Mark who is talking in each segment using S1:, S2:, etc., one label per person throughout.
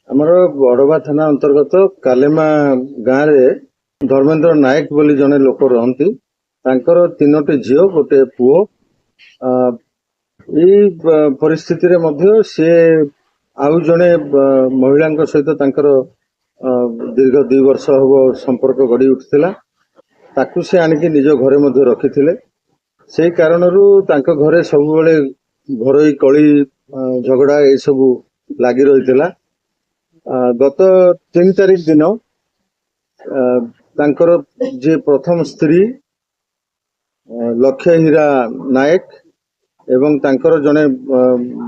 S1: आमर बड़वा थाना अंतर्गत कालेमा गाँव में धर्मेंद्र नायक बोली जने लोक रहती तीनोटी झील गोटे पुओ परिस्थिति रे मध्य से आउ जड़े महिला सहित दीर्घ 2 वर्ष हम संपर्क गढ़ी उठिला ताकू से आनिकी निज घरे मध्य रखिथिले से कारणरू घरे सब बेले घरोई कली झगड़ा ये सब लगी रही। गत 3 तारीख दिन तांकर जे प्रथम स्त्री लक्ष्य हीरा नायक एवं तांकर जने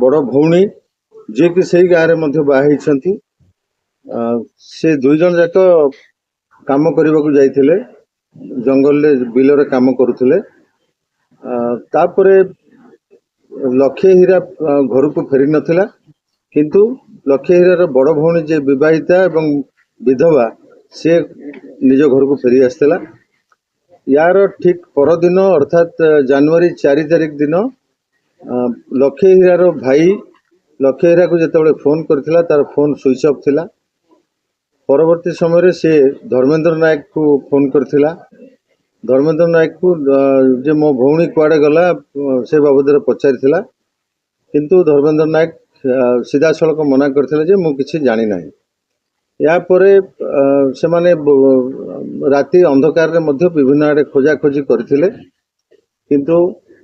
S1: बड़ भौणी जे कि सही गाँव में बाहर से 2 जन जाक काम करने को जाइथिले जंगल रे बिल रे काम करुथिले। तापरे लक्ष्य हीरा घर को फेरी नथिला किंतु लक्ष्य हीरार बड़ भौणी जे विवाहिता एवं विधवा से निज घर को फेरी आसला। यार ठीक परदिन अर्थात जनवरी 4 तारीख दिन लक्ष्य हीरार भाई लक्ष्य हीरा को जिते फोन करथिला तार फोन स्विच ऑफ थिला। परवर्ती समय से धर्मेंद्र नायक को फोन करथिला। धर्मेंद्र नायक को जे मो भौणी कुआडे गला से बाबद पचारिथिला किंतु धर्मेंद्र नायक सीधा सड़क मना करथिले जे मु किछि जानि नाही। या परे से माने राति अंधकार रे मध्य विभिन्न आड़े खोजा खोजी करथिले किंतु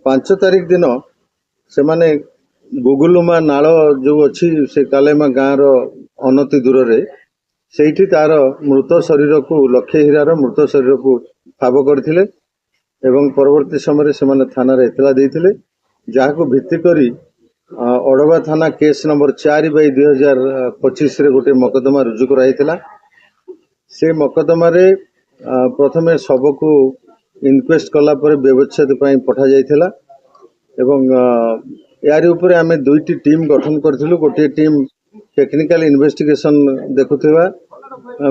S1: 5 तारीख दिन से माने गुगुलुमा नाल जो अच्छी से कालेमा गाँव रो अनति दूर रे सेठी तार मृत शरीर को लक्ष्य हीरार मृत शरीर को ठाब करथिले एवं परवर्ती समय से माने थाना रे इतला देथिले जाहाको भित्ति करी अड़वा थाना केस नंबर 4/2025 रे गोटे मकदमा रुजु कराइथिला। से मकदमा रे प्रथमे सब को इनक्वेस्ट कला पर व्यवच्छेद पई पठा जाइथिला एवं यारी ऊपर आमे 2टी टीम गठन करथिलु। गोटे टीम टेक्निकल इन्वेस्टिगेशन देखुथिबा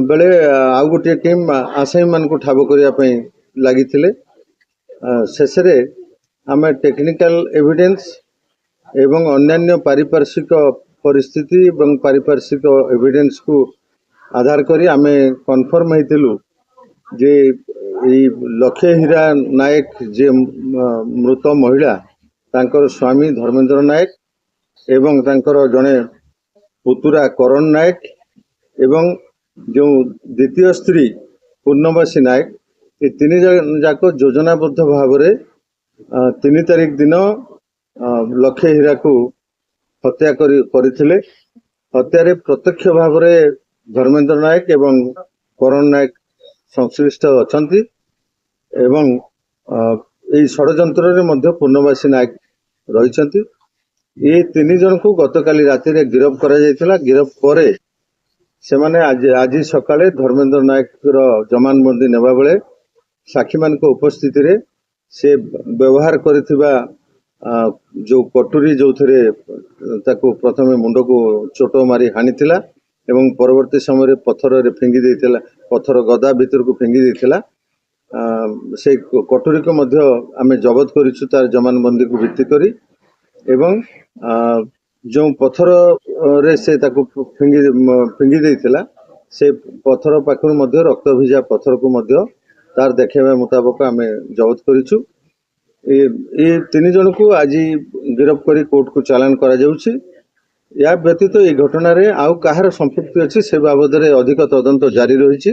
S1: बेले आउ गोटे टीम आसामी मान को ठाब करिया पई लागिथिले। शेषरे आमे टेक्निकल एविडेंस एवं अन्यान्य पारिपार्श्विक परिस्थिति एवं पारिपार्श्विक एविडेंस को आधार करी आमे कन्फर्म हेतिलु जे लक्ष्य हीरा नायक जे मृत महिला तांकर स्वामी धर्मेंद्र नायक एवं तांकर जने पुतुरा करण नायक एवं जो द्वितीय स्त्री पूर्णवासी नायक ये 3 जाक योजनाबद्ध भाव में 3 तारीख दिन लक्ष्य हीरा को हत्या करथिले। हत्यारे प्रत्यक्ष भाव में धर्मेंद्र नायक एवं करण नायक संश्लिष्ट अछंती एवं यही षड्यंत्र रे मध्य पूर्णवासी नायक रहिछंती। ये 3 जन को गतकाली राति रे गिरफ करा जायतिला। गिरफ परे से माने आज सकाळे धर्मेंद्र नायक रो जमानबंदी नेबा बेले साक्षी मान को उपस्थिति रे से व्यवहार करथिबा जो कटुरी जो थे ताको प्रथमे मुंड को चोट मारी हानिथिला एवं परवर्ती समय पत्थर रे फेंगी देथिला पत्थर गदा भीतर को फेंगी देथिला। से कटुरी को मध्य आमे जबत करिछु तार जमानबंदी को भित्ति करी एवं जो पत्थर रे से ताको फेंगी देथिला से पत्थर पाखर मध्य रक्त भिजा पत्थर को मध्य तार देखेबा मुताबिक आमे जबत करिछु। ये 3 जन को आज गिरफ करी कोर्ट को चालान करा जाउछि। या व्यतीत ये घटना रे आउ काहार संपृक्ति अछि से बाबद रे अधिक तदंत जारी रहिछि।